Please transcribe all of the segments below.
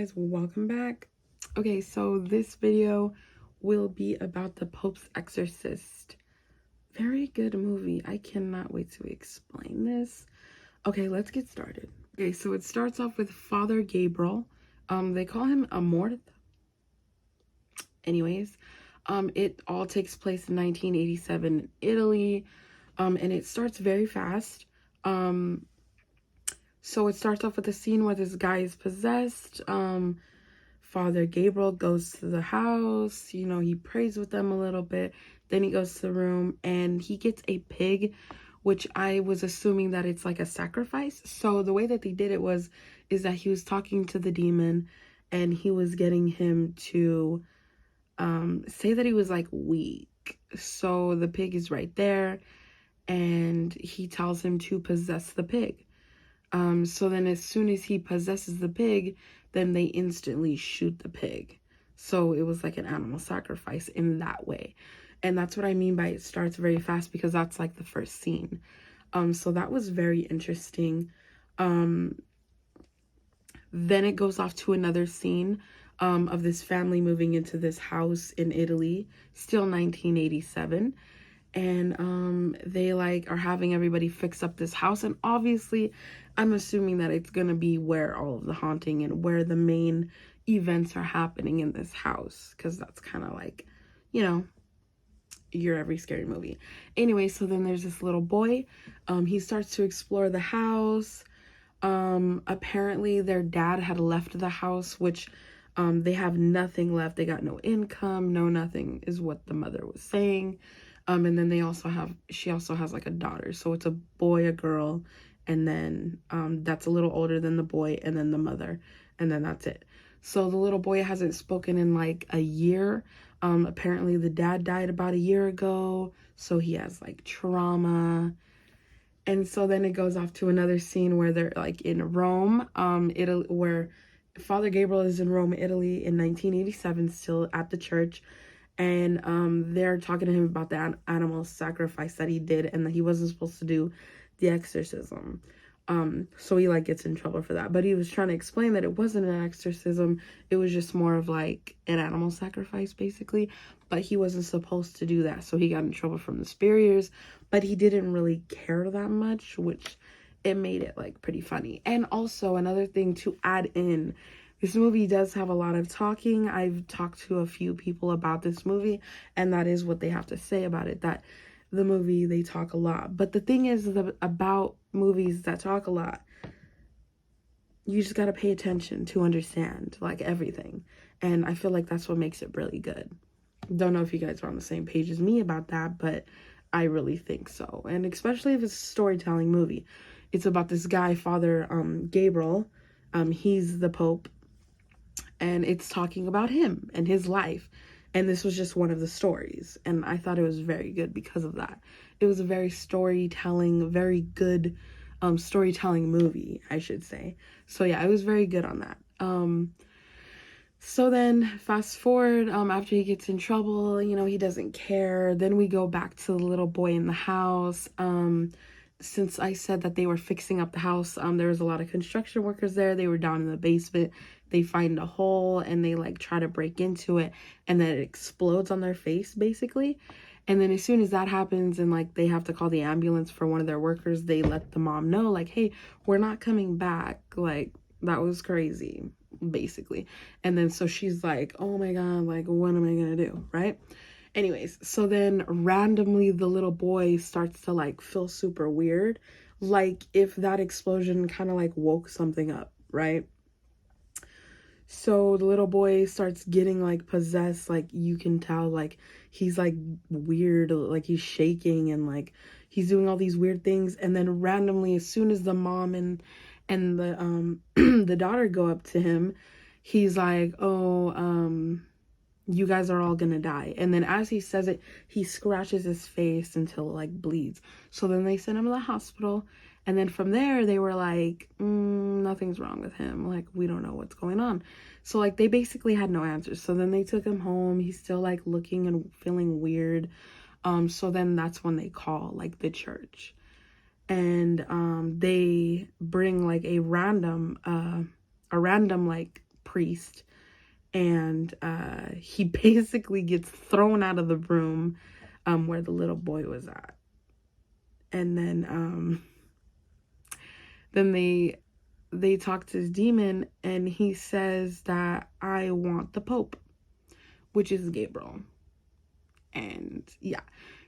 guys, welcome back. Okay, so this video will be about the Pope's Exorcist. Very good movie. I cannot wait to explain this. Okay, let's get started. Okay, so it starts off with Father Gabriel. They call him Amorth. Anyways, it all takes place in 1987 in Italy. And it starts very fast. So it starts off with a scene where this guy is possessed. Father Gabriel goes to the house, he prays with them a little bit. Then he goes to the room and he gets a pig, which I was assuming that it's like a sacrifice. So the way that they did it is that he was talking to the demon and he was getting him to say that he was like weak. So the pig is right there and he tells him to possess the pig. So then as soon as he possesses the pig, then they instantly shoot the pig. So it was like an animal sacrifice in that way. And that's what I mean by it starts very fast, because that's like the first scene. So that was very interesting. Then it goes off to another scene of this family moving into this house in Italy, still 1987. And they like are having everybody fix up this house, and obviously I'm assuming that it's gonna be where all of the haunting and where the main events are happening in this house, because that's kind of like, your every scary movie. Anyway, so then there's this little boy. He starts to explore the house. Apparently their dad had left the house, which they have nothing left. They got no income, no nothing, is what the mother was saying. And then she also has like a daughter. So it's a boy, a girl, and then that's a little older than the boy, and then the mother, and then that's it. So the little boy hasn't spoken in like a year. Apparently the dad died about a year ago, so he has like trauma. And so then it goes off to another scene where they're like in Rome, Italy, where Father Gabriel is in Rome, Italy in 1987, still at the church. And they're talking to him about the animal sacrifice that he did and that he wasn't supposed to do the exorcism. So he like gets in trouble for that. But he was trying to explain that it wasn't an exorcism. It was just more of like an animal sacrifice, basically. But he wasn't supposed to do that. So he got in trouble from the superiors. But he didn't really care that much, which it made it like pretty funny. And also another thing to add in, this movie does have a lot of talking. I've talked to a few people about this movie, and that is what they have to say about it, that the movie, they talk a lot. But the thing is about movies that talk a lot, you just got to pay attention to understand like everything. And I feel like that's what makes it really good. Don't know if you guys are on the same page as me about that, but I really think so. And especially if it's a storytelling movie. It's about this guy, Father Gabriel. He's the Pope. And it's talking about him and his life. And this was just one of the stories. And I thought it was very good because of that. It was a very very good storytelling movie, I should say. So yeah, it was very good on that. So then fast forward, after he gets in trouble, he doesn't care. Then we go back to the little boy in the house. Since I said that they were fixing up the house, there was a lot of construction workers there. They were down in the basement. They find a hole and they like try to break into it, and then it explodes on their face basically. And then as soon as that happens and like they have to call the ambulance for one of their workers, they let the mom know like, hey, we're not coming back. Like, that was crazy basically. And then so she's like, oh my god, like what am I gonna do, right? Anyways, so then randomly the little boy starts to like feel super weird, like if that explosion kind of like woke something up, right? So the little boy starts getting like possessed, like you can tell like he's like weird, like he's shaking and like he's doing all these weird things. And then randomly, as soon as the mom and the the daughter go up to him, he's like, oh, you guys are all gonna die. And then as he says it, he scratches his face until it like bleeds. So then they send him to the hospital. And then from there, they were like, nothing's wrong with him. Like, we don't know what's going on. So like they basically had no answers. So then they took him home. He's still like looking and feeling weird. So then that's when they call like the church. And they bring like a random like priest, and he basically gets thrown out of the room where the little boy was at. And then they talk to this demon, and he says that I want the Pope, which is Gabriel. And yeah,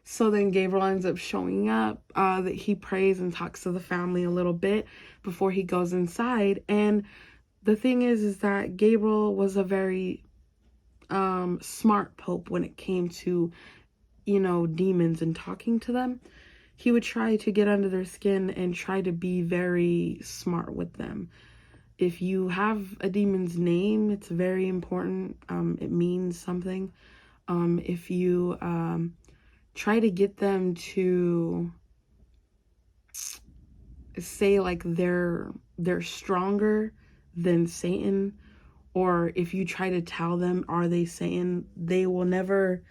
so then Gabriel ends up showing up, that he prays and talks to the family a little bit before he goes inside. And the thing is that Gabriel was a very smart Pope when it came to, demons and talking to them. He would try to get under their skin and try to be very smart with them. If you have a demon's name, it's very important. It means something. If you try to get them to say like they're stronger than Satan, or if you try to tell them are they Satan, they will never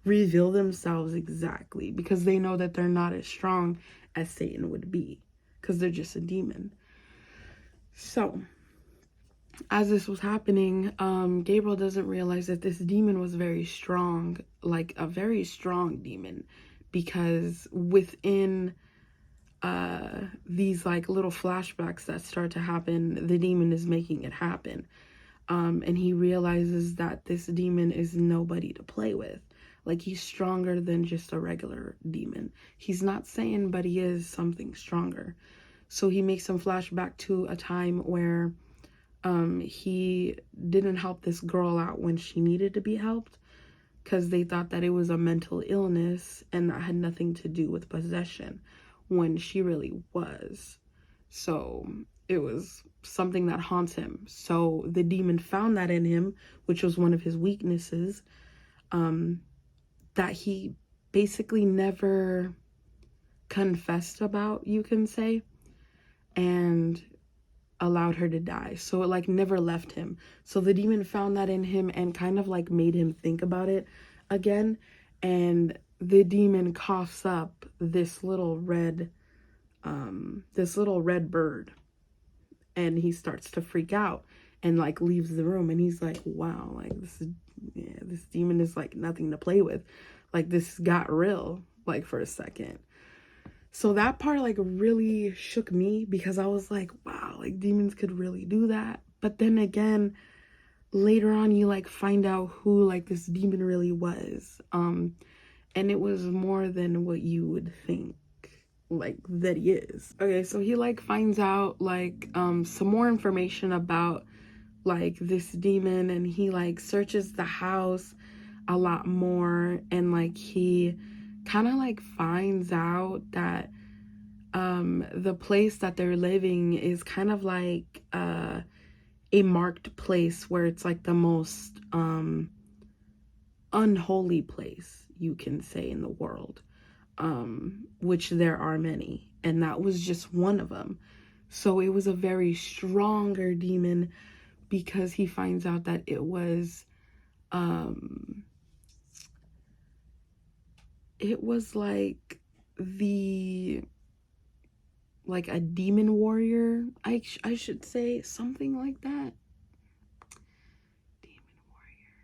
reveal themselves exactly, because they know that they're not as strong as Satan would be, because they're just a demon. So as this was happening, Gabriel doesn't realize that this demon was very strong, like a very strong demon, because within these like little flashbacks that start to happen, the demon is making it happen. And he realizes that this demon is nobody to play with. Like, he's stronger than just a regular demon. He's not Satan, but he is something stronger. So he makes him flashback to a time where he didn't help this girl out when she needed to be helped, because they thought that it was a mental illness and that had nothing to do with possession, when she really was. So it was something that haunts him. So the demon found that in him, which was one of his weaknesses, that he basically never confessed about, you can say, and allowed her to die. So it like never left him. So the demon found that in him and kind of like made him think about it again. And the demon coughs up this little red bird, and he starts to freak out and like leaves the room. And he's like, wow, like this demon is like nothing to play with. Like, this got real, like, for a second. So that part like really shook me, because I was like, wow, like demons could really do that. But then again, later on you like find out who like this demon really was. And it was more than what you would think like that he is. Okay, so he like finds out like some more information about like this demon, and he like searches the house a lot more, and like he kind of like finds out that the place that they're living is kind of like a marked place, where it's like the most unholy place, you can say, in the world, which there are many, and that was just one of them. So it was a very stronger demon, because he finds out that it was like a demon warrior, I should say, something like that. Demon warrior,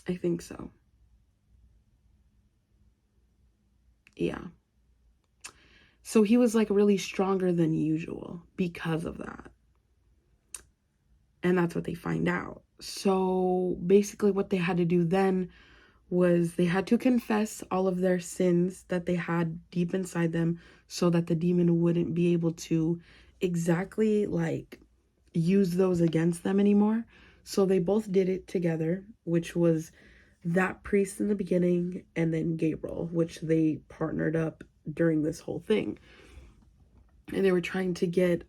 I think so. Yeah. So he was like really stronger than usual because of that. And that's what they find out. So basically what they had to do then was they had to confess all of their sins that they had deep inside them, so that the demon wouldn't be able to exactly like use those against them anymore. So they both did it together, which was that priest in the beginning, and then Gabriel, which they partnered up during this whole thing. And they were trying to get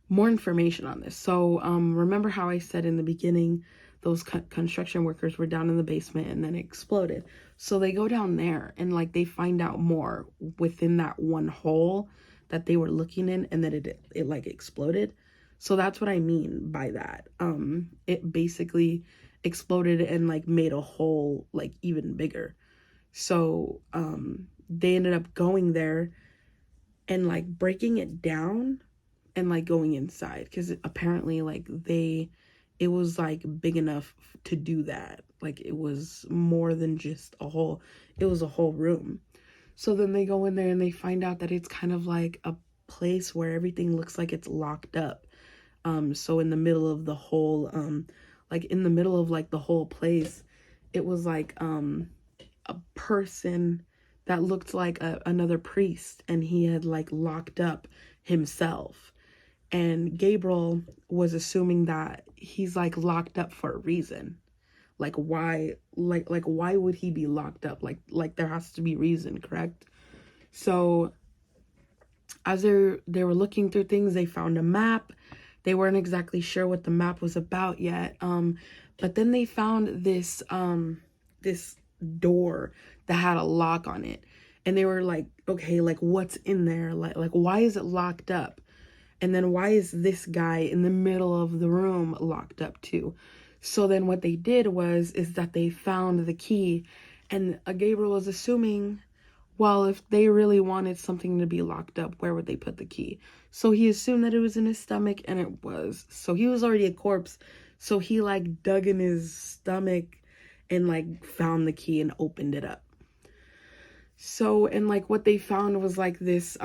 more information on this. So remember how I said in the beginning those construction workers were down in the basement and then it exploded? So they go down there and like they find out more within that one hole that they were looking in, and then it like exploded. So that's what I mean by that. It basically exploded and like made a hole like even bigger. So they ended up going there and like breaking it down, and like going inside, because apparently like it was like big enough to do that. Like it was more than just it was a whole room. So then they go in there and they find out that it's kind of like a place where everything looks like it's locked up. So in the middle of the whole like in the middle of like the whole place, it was like a person that looked like another priest, and he had like locked up himself. And Gabriel was assuming that he's like locked up for a reason. Like why, like why would he be locked up? Like there has to be reason, correct? So as they were looking through things, they found a map. They weren't exactly sure what the map was about yet. But then they found this door that had a lock on it. And they were like, okay, like what's in there? Like why is it locked up? And then why is this guy in the middle of the room locked up too? So then what they did is that they found the key, and Gabriel was assuming, well, if they really wanted something to be locked up, where would they put the key? So he assumed that it was in his stomach, and it was. So he was already a corpse. So he like dug in his stomach and like found the key and opened it up. So, and like what they found was like this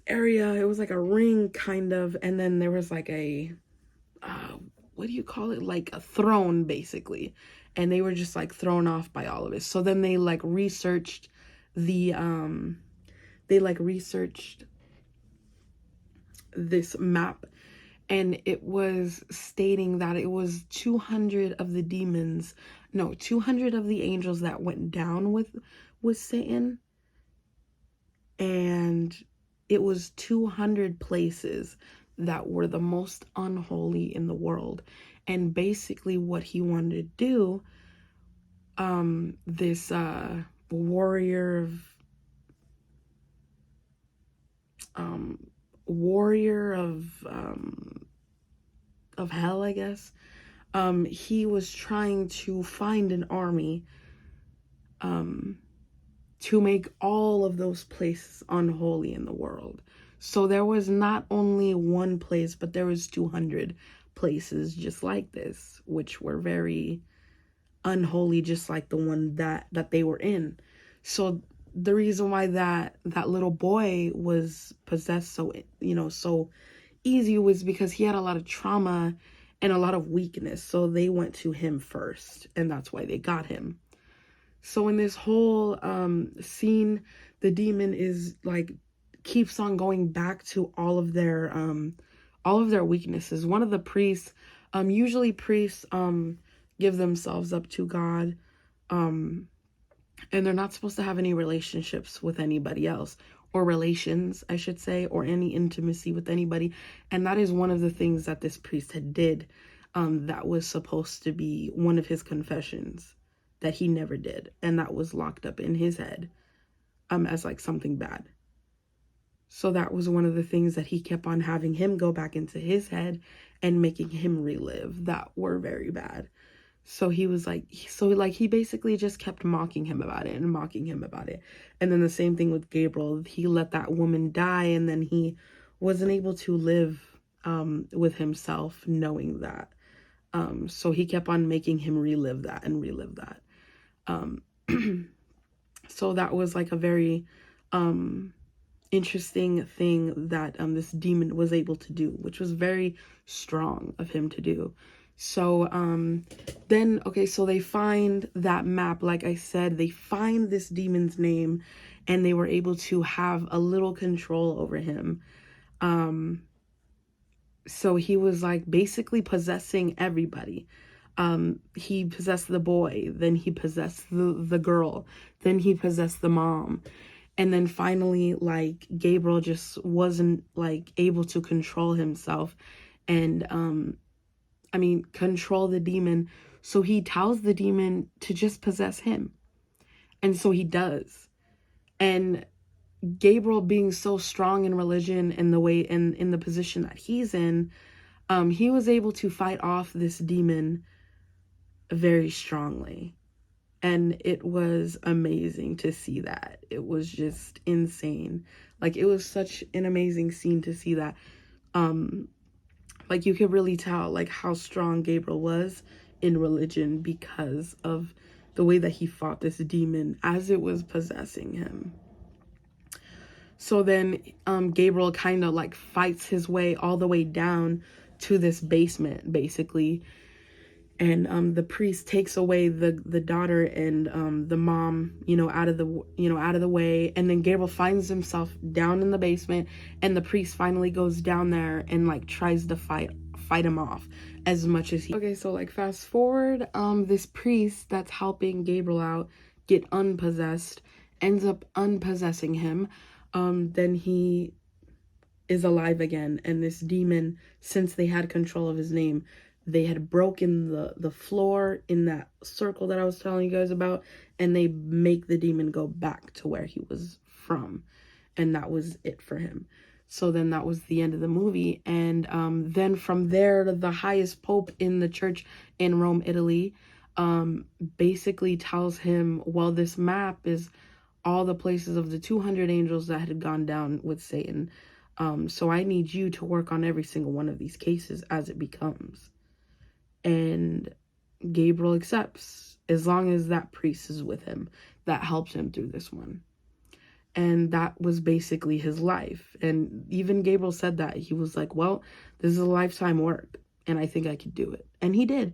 area. It was like a ring kind of, and then there was like a what do you call it? Like a throne basically. And they were just like thrown off by all of it. So then they like researched this map, and it was stating that it was 200 of the 200 of the angels that went down with Satan, and it was 200 places that were the most unholy in the world. And basically what he wanted to do, this warrior of hell, I guess, he was trying to find an army to make all of those places unholy in the world. So there was not only one place, but there was 200 places just like this, which were very unholy, just like the one that they were in. So the reason why that little boy was possessed so easy was because he had a lot of trauma and a lot of weakness. So they went to him first, and that's why they got him. So in this whole scene, the demon is like keeps on going back to all of their weaknesses. One of the priests, usually priests give themselves up to God, and they're not supposed to have any relationships with anybody else, or relations, I should say, or any intimacy with anybody. And that is one of the things that this priest had did, that was supposed to be one of his confessions that he never did, and that was locked up in his head as like something bad. So that was one of the things that he kept on having him go back into his head and making him relive that were very bad. So he was like, he basically just kept mocking him about it and mocking him about it. And then the same thing with Gabriel. He let that woman die, and then he wasn't able to live with himself knowing that. So he kept on making him relive that and relive that. So that was like a very interesting thing that this demon was able to do, which was very strong of him to do. So then, okay, so they find that map. Like I said, they find this demon's name, and they were able to have a little control over him. So he was like basically possessing everybody. He possessed the boy, then he possessed the girl, then he possessed the mom. And then finally, like, Gabriel just wasn't like able to control himself and control the demon. So he tells the demon to just possess him. And so he does. And Gabriel, being so strong in religion and the way in the position that he's in, he was able to fight off this demon very strongly. And it was amazing to see that. It was just insane. Like, it was such an amazing scene to see that. Like, you could really tell, like, how strong Gabriel was in religion because of the way that he fought this demon as it was possessing him. So then Gabriel kind of like fights his way all the way down to this basement, basically. And the priest takes away the daughter and the mom, out of the way. And then Gabriel finds himself down in the basement, and the priest finally goes down there and like tries to fight him off as much as he. Okay, so like fast forward, this priest that's helping Gabriel out get unpossessed ends up unpossessing him. Then he is alive again, and this demon, since they had control of his name, they had broken the floor in that circle that I was telling you guys about, and they make the demon go back to where he was from, and that was it for him. So then that was the end of the movie. And then from there, the highest pope in the church in Rome, Italy, basically tells him, well, this map is all the places of the 200 angels that had gone down with Satan. So I need you to work on every single one of these cases as it becomes. And Gabriel accepts, as long as that priest is with him that helps him through this one. And that was basically his life. And even Gabriel said that. He was like, well, this is a lifetime work, and I think I could do it. And he did.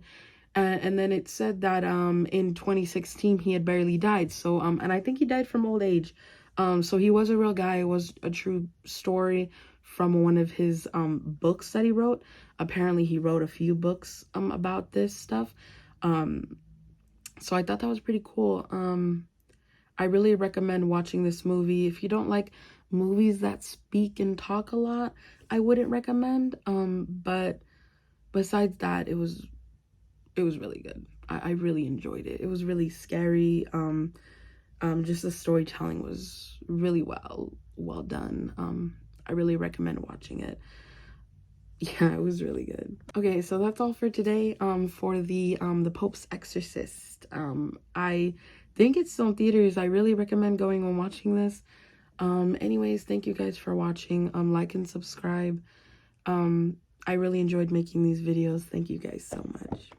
And then it said that in 2016 he had barely died. So and I think he died from old age. So he was a real guy. It was a true story from one of his books that he wrote. Apparently he wrote a few books about this stuff. So I thought that was pretty cool. I really recommend watching this movie. If you don't like movies that speak and talk a lot, I wouldn't recommend. But besides that, it was really good. I really enjoyed it. It was really scary. Just the storytelling was really well done. I really recommend watching it. Yeah, it was really good. Okay, so that's all for today. For the Pope's Exorcist. I think it's still in theaters. I really recommend going and watching this. Anyways, thank you guys for watching. Like and subscribe. I really enjoyed making these videos. Thank you guys so much.